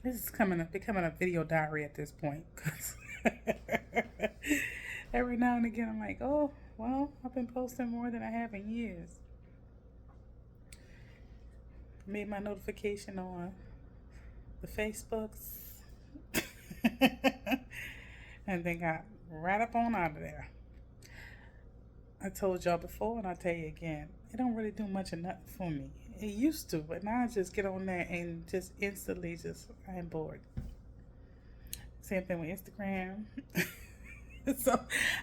This is becoming a video diary at this point. 'Cause every now and again, I'm like, oh, well, I've been posting more than I have in years. Made my notification on the Facebooks. And then got right up on out of there. I told y'all before, and I'll tell you again, it don't really do much of nothing for me. It used to, but now I just get on there and just instantly I'm bored. Same thing with Instagram. So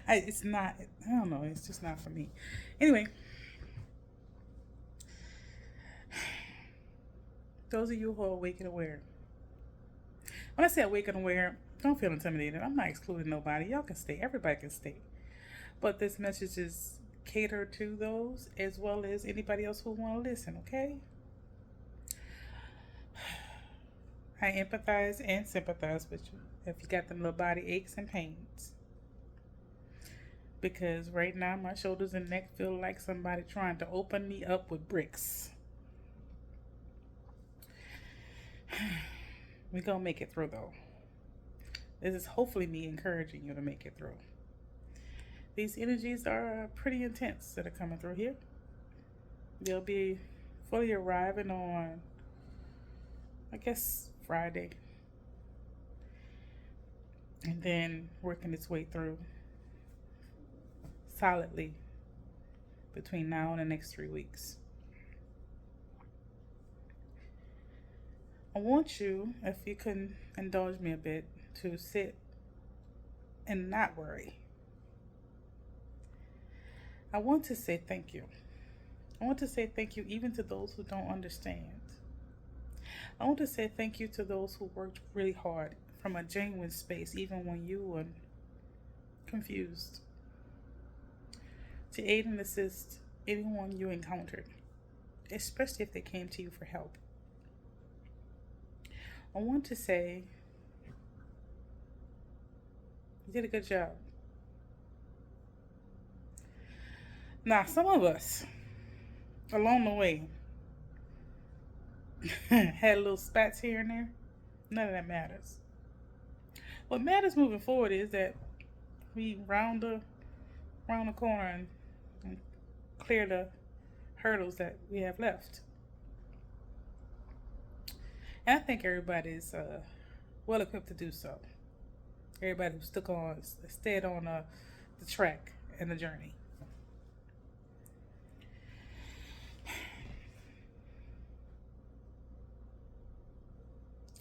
it's not, I don't know, it's just not for me. Anyway, those of you who are awake and aware. When I say awake and aware, don't feel intimidated. I'm not excluding nobody. Y'all can stay. Everybody can stay. But this message is catered to those as well as anybody else who want to listen, okay? I empathize and sympathize with you if you got them little body aches and pains. Because right now my shoulders and neck feel like somebody trying to open me up with bricks. We're going to make it through though. This is hopefully me encouraging you to make it through. These energies are pretty intense that are coming through here. They'll be fully arriving on, I guess, Friday. And then working its way through solidly between now and the next 3 weeks. I want you, if you can indulge me a bit, to sit and not worry. I want to say thank you. I want to say thank you even to those who don't understand. I want to say thank you to those who worked really hard from a genuine space, even when you were confused, to aid and assist anyone you encountered, especially if they came to you for help. I want to say you did a good job. Now, some of us along the way had little spats here and there. None of that matters. What matters moving forward is that we round the corner and clear the hurdles that we have left. And I think everybody's well equipped to do so. Everybody who stayed on the track and the journey.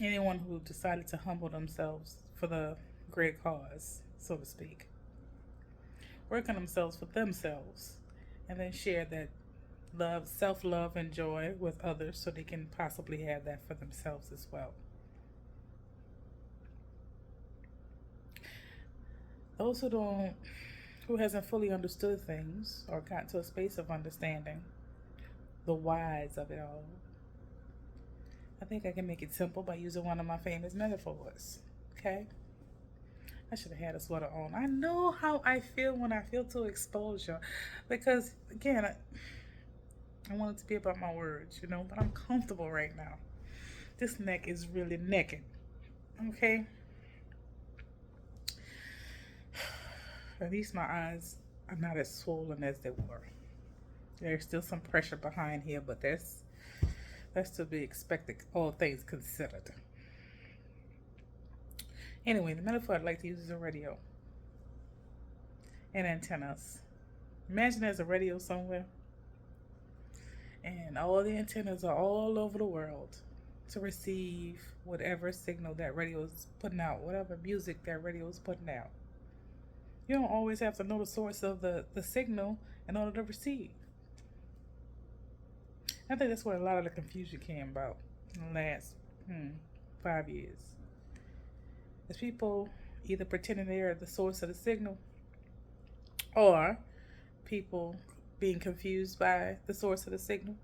Anyone who decided to humble themselves for the great cause, so to speak. Work on themselves for themselves, and then share that love, self-love, and joy with others so they can possibly have that for themselves as well. Those who hasn't fully understood things or got to a space of understanding the whys of it all, I think I can make it simple by using one of my famous metaphors. Okay? I should have had a sweater on. I know how I feel when I feel too exposure. Because, again, I want it to be about my words, but I'm comfortable right now. This neck is really necking. Okay? At least my eyes are not as swollen as they were. There's still some pressure behind here, but that's to be expected, all things considered. Anyway, the metaphor I'd like to use is a radio and antennas. Imagine there's a radio somewhere, and all the antennas are all over the world to receive whatever signal that radio is putting out, whatever music that radio is putting out. You don't always have to know the source of the signal in order to receive. I think that's where a lot of the confusion came about in the last 5 years. Is people either pretending they are the source of the signal, or people being confused by the source of the signal,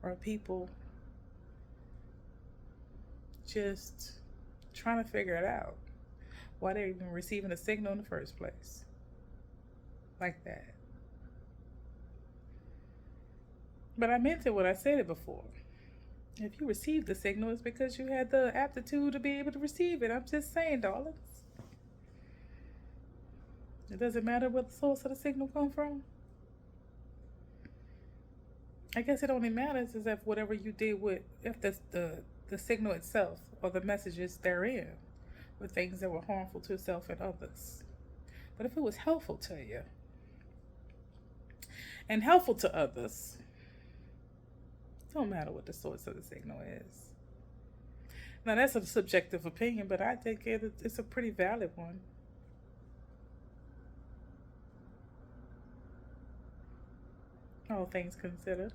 or people just trying to figure it out, why they're even receiving a signal in the first place. Like that. But I meant it when I said it before. If you receive the signal, it's because you had the aptitude to be able to receive it. I'm just saying, darlings. It doesn't matter where the source of the signal come from. I guess it only matters is if whatever you did with, if the signal itself or the messages therein were things that were harmful to self and others. But if it was helpful to you and helpful to others, it don't matter what the source of the signal is. Now that's a subjective opinion, but I think it's a pretty valid one. All things considered.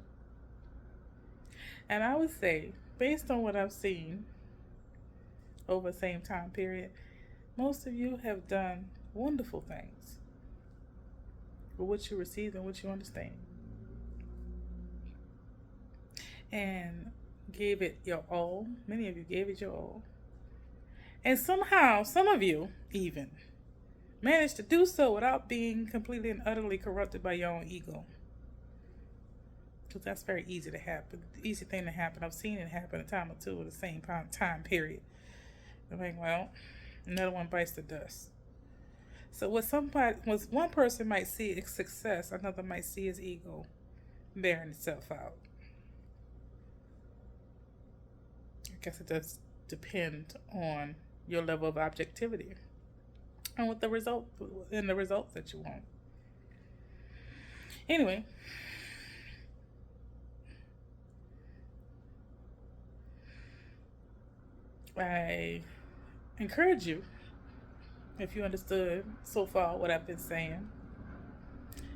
And I would say, based on what I've seen over the same time period, most of you have done wonderful things with what you receive and what you understand. And gave it your all. Many of you gave it your all. And somehow, some of you even managed to do so without being completely and utterly corrupted by your own ego. Because that's very easy to happen. Easy thing to happen. I've seen it happen a time or two at the same time period. I'm like, well, another one bites the dust. So what one person might see as success, another might see as ego bearing itself out. I guess it does depend on your level of objectivity and what the results that you want. Anyway, I encourage you, if you understood so far what I've been saying.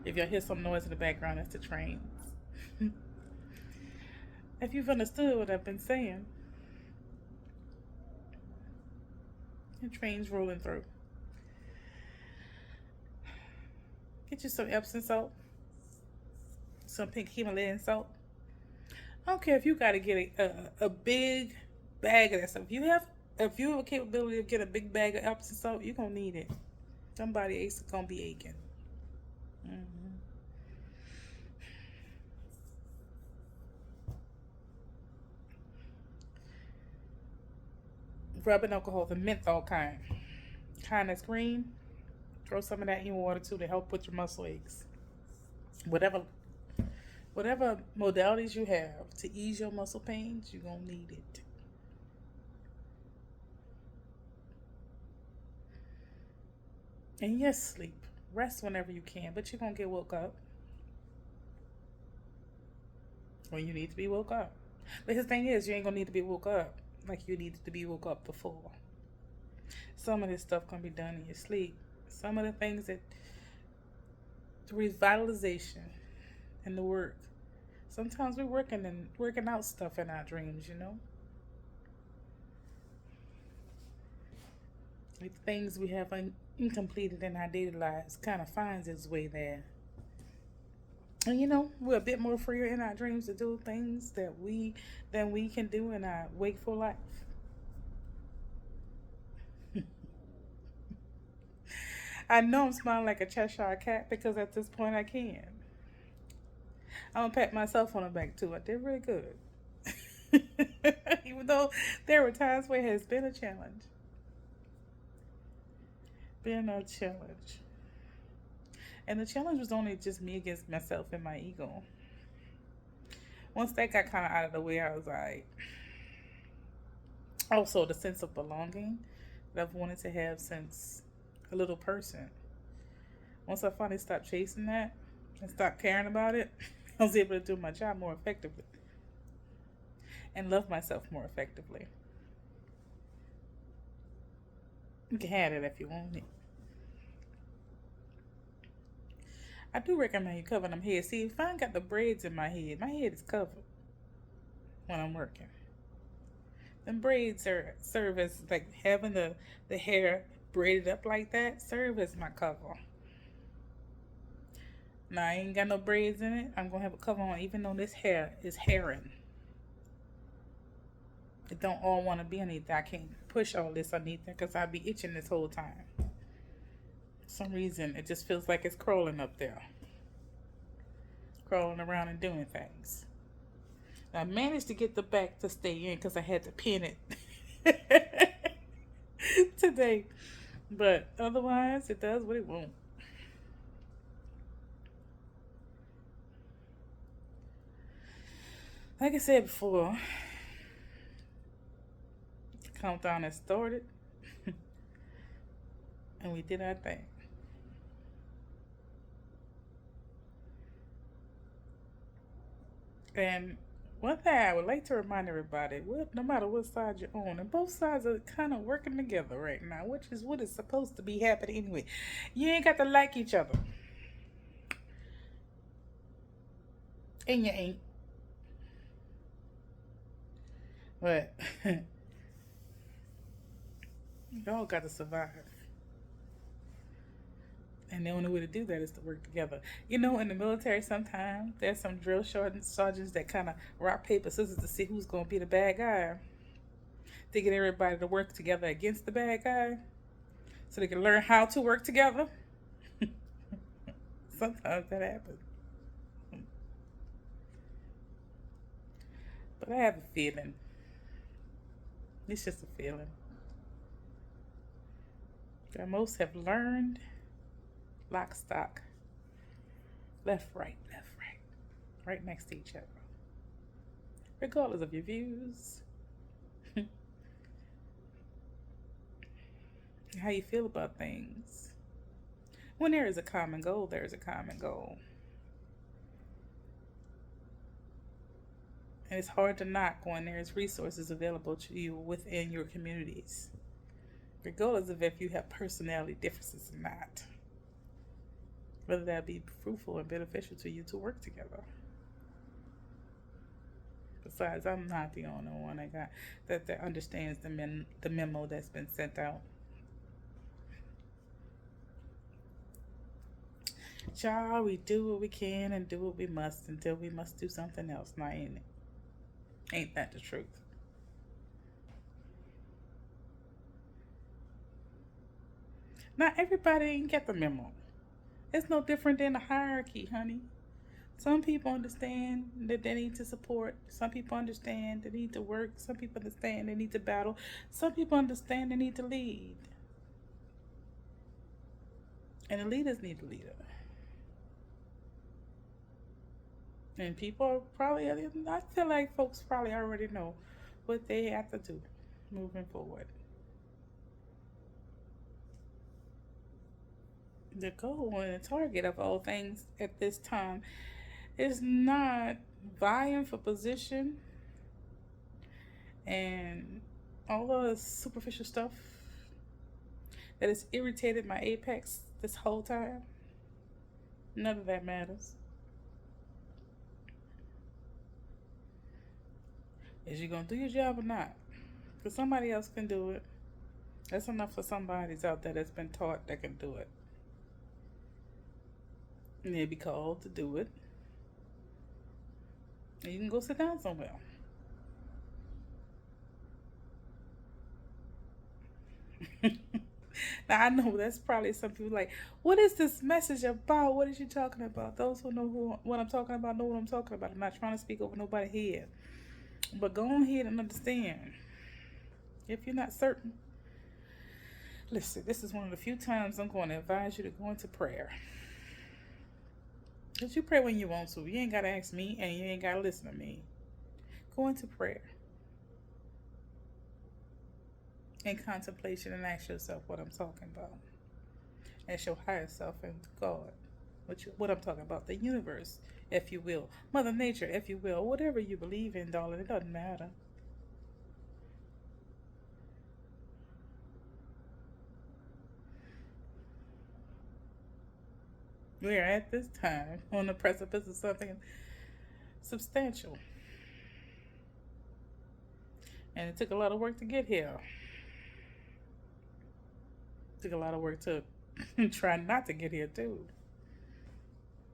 If y'all hear some noise in the background, that's the trains. If you've understood what I've been saying, the trains rolling through. Get you some Epsom salt, some pink Himalayan salt. I don't care if you got to get a big bag of that stuff. If you have a capability of getting a big bag of Epsom salt, you're going to need it. Somebody aches going to be aching. Rubbing alcohol, the menthol kind that's green. Throw some of that in water too to help with your muscle aches. Whatever modalities you have to ease your muscle pains, you're going to need it. And yes, sleep. Rest whenever you can, but you're going to get woke up when you need to be woke up. But his thing is, you ain't going to need to be woke up like you needed to be woke up before. Some of this stuff can be done in your sleep. Some of the things that the revitalization and the work. Sometimes we're working out stuff in our dreams, you know. Like things we have incompleted in our daily lives kind of finds its way there. And you know, we're a bit more freer in our dreams to do things than we can do in our wakeful life. I know I'm smiling like a Cheshire cat because at this point I can. I'm gonna pat myself on the back too. I did really good. Even though there were times where it has been a challenge. And the challenge was only just me against myself and my ego. Once that got kind of out of the way, I was like, also the sense of belonging that I've wanted to have since a little person. Once I finally stopped chasing that and stopped caring about it, I was able to do my job more effectively and love myself more effectively. You can have it if you want it. I do recommend you cover them heads. See, if I ain't got the braids in my head is covered when I'm working. Them braids serve as like having the hair braided up like that serve as my cover. Now I ain't got no braids in it. I'm gonna have a cover on even though this hair is hairing. It don't all want to be underneath there. I can't push all this underneath there because I'll be itching this whole time. For some reason, it just feels like it's crawling up there. Crawling around and doing things. I managed to get the back to stay in because I had to pin it today. But otherwise, it does what it won't. Like I said before, the countdown has started and we did our thing. And one thing I would like to remind everybody, no matter what side you're on, and both sides are kind of working together right now, which is what is supposed to be happening anyway. You ain't got to like each other. And you ain't. But y'all got to survive. And the only way to do that is to work together. You know, in the military, sometimes there's some drill sergeants that kind of rock, paper, scissors to see who's going to be the bad guy. To get everybody to work together against the bad guy so they can learn how to work together. Sometimes that happens. But I have a feeling. It's just a feeling. That most have learned lock, stock, left, right, right next to each other. Regardless of your views, how you feel about things. When there is a common goal, there is a common goal. And it's hard to knock when there's resources available to you within your communities, regardless of if you have personality differences or not. Whether that be fruitful and beneficial to you to work together. Besides, I'm not the only one that understands the memo that's been sent out. Child, we do what we can and do what we must until we must do something else. Now, ain't that the truth? Not everybody ain't get the memo. It's no different than a hierarchy, honey. Some people understand that they need to support. Some people understand they need to work. Some people understand they need to battle. Some people understand they need to lead. And the leaders need a leader. And people probably, I feel like folks probably already know what they have to do moving forward. The goal and the target of all things at this time is not vying for position and all the superficial stuff that has irritated my apex this whole time. None of that matters. Is you gonna do your job or not? Because somebody else can do it. That's enough for somebody's out there that's been taught that can do it. And they'll be called to do it. And you can go sit down somewhere. Now I know that's probably some people like, what is this message about? What is she talking about? Those who know what I'm talking about know what I'm talking about. I'm not trying to speak over nobody's head. But go on ahead and understand. If you're not certain, listen, this is one of the few times I'm going to advise you to go into prayer. Because you pray when you want to. You ain't got to ask me and you ain't got to listen to me. Go into prayer. In contemplation and ask yourself what I'm talking about. Ask your higher self and God what I'm talking about. The universe, if you will. Mother Nature, if you will. Whatever you believe in, darling, it doesn't matter. We are at this time on the precipice of something substantial. And it took a lot of work to get here. It took a lot of work to try not to get here, too.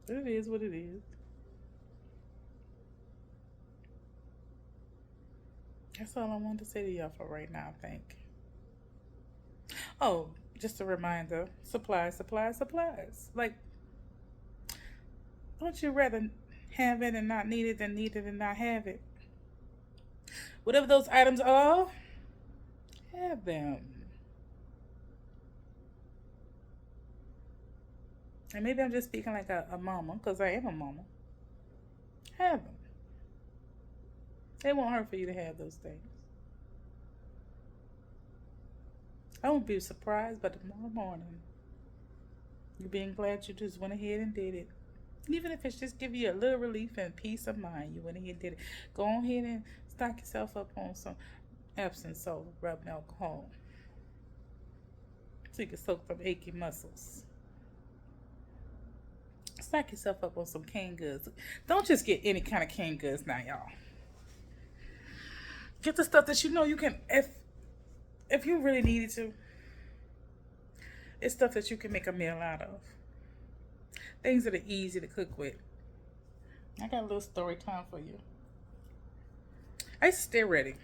But it is what it is. That's all I wanted to say to y'all for right now, I think. Oh, just a reminder, supplies. Like, don't you rather have it and not need it than need it and not have it? Whatever those items are, have them. And maybe I'm just speaking like a mama, because I am a mama. Have them. It won't hurt for you to have those things. I won't be surprised by tomorrow morning. You being glad you just went ahead and did it. Even if it's just give you a little relief and peace of mind, you went ahead and did it. Go ahead and stock yourself up on some Epsom salt, rubbing alcohol, so you can soak them achy muscles. Stock yourself up on some canned goods. Don't just get any kind of canned goods now, y'all. Get the stuff that you know you can, if you really needed to. It's stuff that you can make a meal out of. Things that are easy to cook with. I got a little story time for you. I used to stay ready.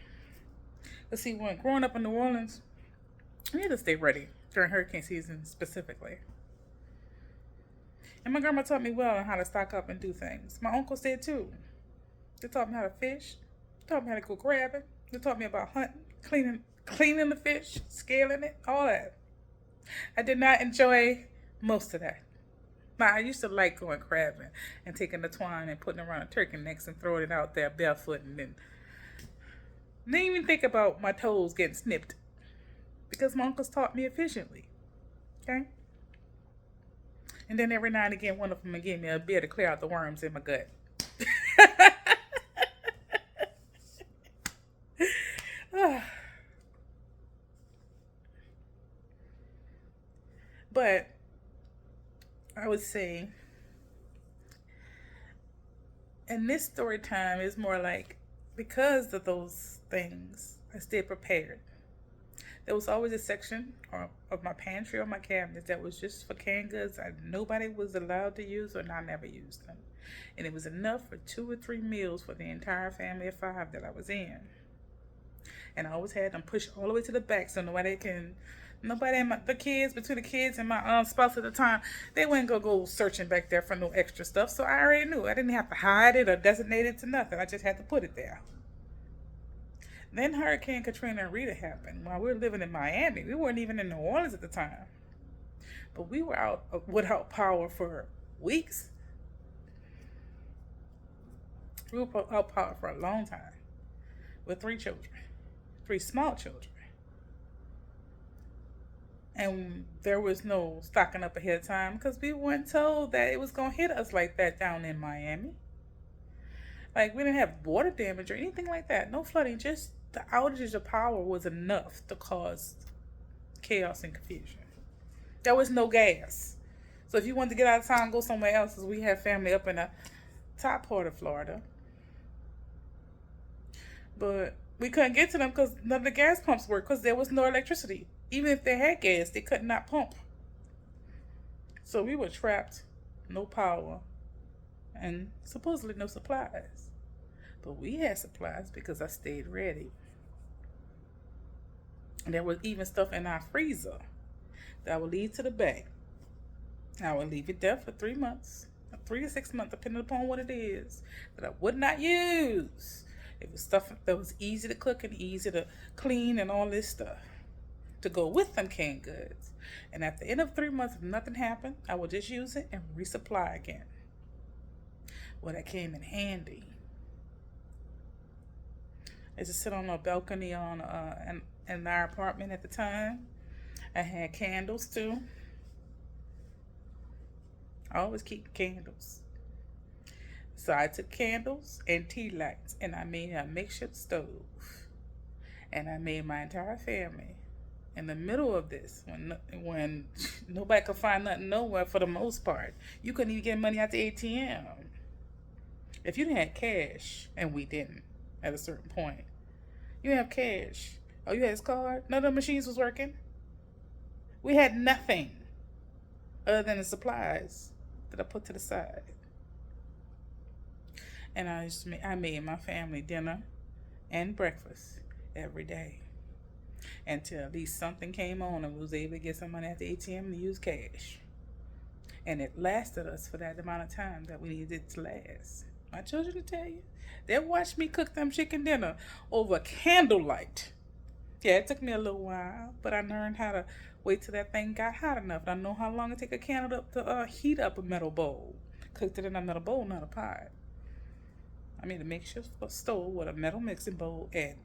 Let's see, when growing up in New Orleans, we had to stay ready during hurricane season specifically. And my grandma taught me well on how to stock up and do things. My uncles did too. They taught me how to fish. They taught me how to go grabbing. They taught me about hunting, cleaning the fish, scaling it, all that. I did not enjoy most of that. Now, I used to like going crabbing and taking the twine and putting it around a turkey necks and throwing it out there barefoot, and then didn't even think about my toes getting snipped because my uncles taught me efficiently. Okay? And then every now and again, one of them would give me a beer to clear out the worms in my gut. But I would say, in this story time, is more like because of those things, I stayed prepared. There was always a section of my pantry or my cabinet that was just for canned goods nobody was allowed to use, or I never used them. And it was enough for 2 or 3 meals for the entire family of 5 that I was in. And I always had them pushed all the way to the back so the kids, between the kids and my spouse at the time, they wouldn't go searching back there for no extra stuff. So I already knew. I didn't have to hide it or designate it to nothing. I just had to put it there. Then Hurricane Katrina and Rita happened while we were living in Miami. We weren't even in New Orleans at the time. But we were out without power for weeks. We were without power for a long time with 3 children, 3 small children. And there was no stocking up ahead of time because we weren't told that it was going to hit us like that down in Miami. Like, we didn't have water damage or anything like that. No flooding, just the outage of power was enough to cause chaos and confusion. There was no gas. So if you wanted to get out of town and go somewhere else, because we have family up in the top part of Florida. But we couldn't get to them because none of the gas pumps worked because there was no electricity. Even if they had gas, they could not pump. So we were trapped, no power, and supposedly no supplies. But we had supplies because I stayed ready. And there was even stuff in our freezer that I would leave to the back. I would leave it there for 3 months, 3 to 6 months, depending upon what it is, that I would not use. It was stuff that was easy to cook and easy to clean and all this stuff to go with them canned goods. And at the end of 3 months, if nothing happened, I would just use it and resupply again. Well, that came in handy. I used to sit on a balcony in our apartment at the time. I had candles too. I always keep candles. So I took candles and tea lights and I made a makeshift stove. And I made my entire family in the middle of this, when nobody could find nothing nowhere for the most part. You couldn't even get money out the ATM. If you didn't have cash, and we didn't at a certain point, you didn't have cash. Oh, you had his card? None of the machines was working. We had nothing other than the supplies that I put to the side. And I made my family dinner and breakfast every day until at least something came on and we was able to get some money at the ATM to use cash. And it lasted us for that amount of time that we needed it to last. My children will tell you. They watched me cook them chicken dinner over candlelight. Yeah, it took me a little while, but I learned how to wait till that thing got hot enough. I know how long it take a candle up to heat up a metal bowl. Cooked it in a metal bowl, not a pot. I made a makeshift stove with a metal mixing bowl and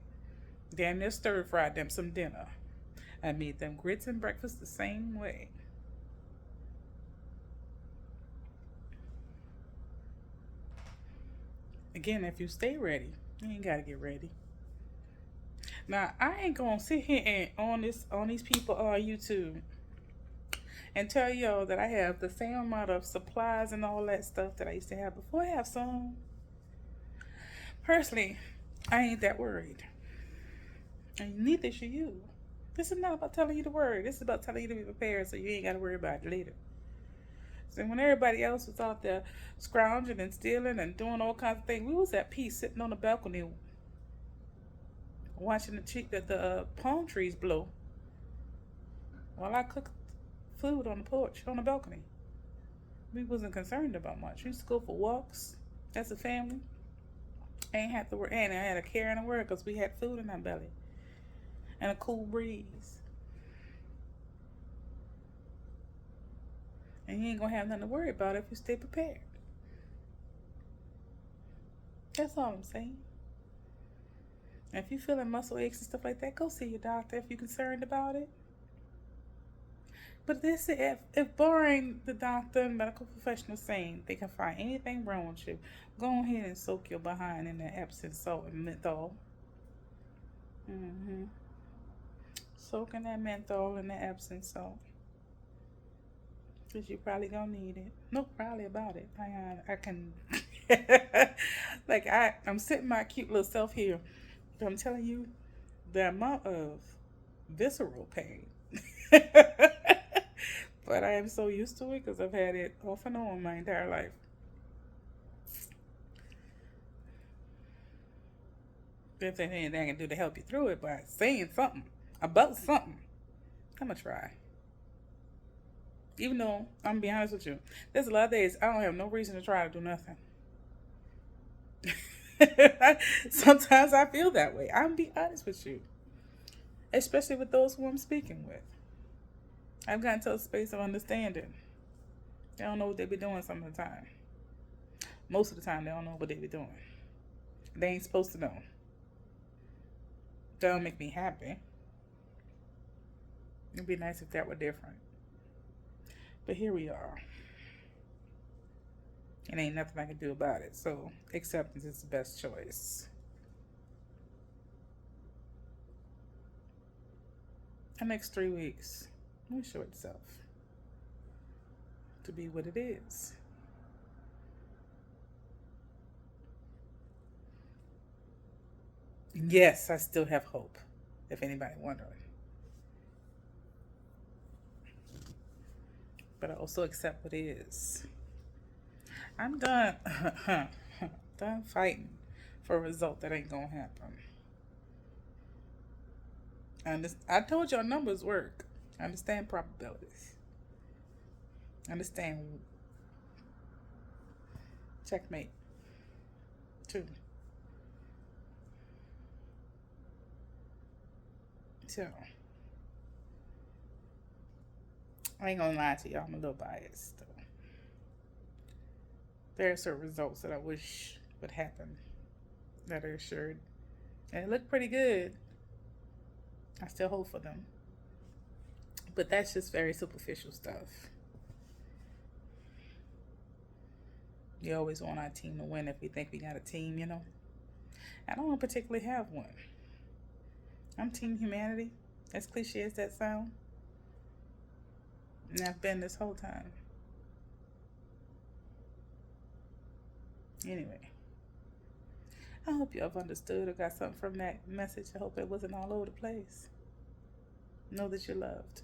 damn near stir fried them some dinner. I made them grits and breakfast the same way. Again, if you stay ready, you ain't gotta get ready. Now I ain't gonna sit here and on these people on YouTube and tell y'all that I have the same amount of supplies and all that stuff that I used to have before. I have some. Personally, I ain't that worried. And neither should you. This is not about telling you to worry. This is about telling you to be prepared so you ain't gotta worry about it later. So when everybody else was out there scrounging and stealing and doing all kinds of things, we was at peace sitting on the balcony watching the palm trees blow while I cooked food on the porch on the balcony. We wasn't concerned about much. We used to go for walks as a family. Ain't had to work, and I had a care and a worry because we had food in our belly and a cool breeze. And you ain't gonna have nothing to worry about if you stay prepared. That's all I'm saying. If you feeling muscle aches and stuff like that, go see your doctor if you're concerned about it. But this, if barring the doctor and medical professional saying they can find anything wrong with you, go ahead and soak your behind in the Epsom salt and menthol. Soaking that menthol in the Epsom salt. Because you probably gonna need it. No, probably about it. I can, like I'm sitting my cute little self here. But I'm telling you, the amount of visceral pain. But I am so used to it because I've had it off and on my entire life. If there's anything I can do to help you through it by saying something about something, I'm gonna try. Even though I'm gonna be honest with you, there's a lot of days I don't have no reason to try to do nothing. Sometimes I feel that way. I'm gonna be honest with you, especially with those who I'm speaking with. I've gotten to a space of understanding. They don't know what they be doing some of the time. Most of the time, they don't know what they be doing. They ain't supposed to know. That don't make me happy. It'd be nice if that were different. But here we are. And ain't nothing I can do about it. So acceptance is the best choice. The next 3 weeks will show itself to be what it is. Yes, I still have hope, if anybody wondering. But I also accept what is. I'm done done fighting for a result that ain't gonna happen. I told y'all numbers work. I understand probabilities. I understand checkmate. Too. So I ain't gonna lie to y'all, I'm a little biased though. There are certain results that I wish would happen that are assured. And it looked pretty good. I still hope for them. But that's just very superficial stuff. We always want our team to win if we think we got a team, you know. I don't particularly have one. I'm Team Humanity, as cliche as that sounds. And I've been this whole time. Anyway, I hope you have understood or got something from that message. I hope it wasn't all over the place. Know that you're loved.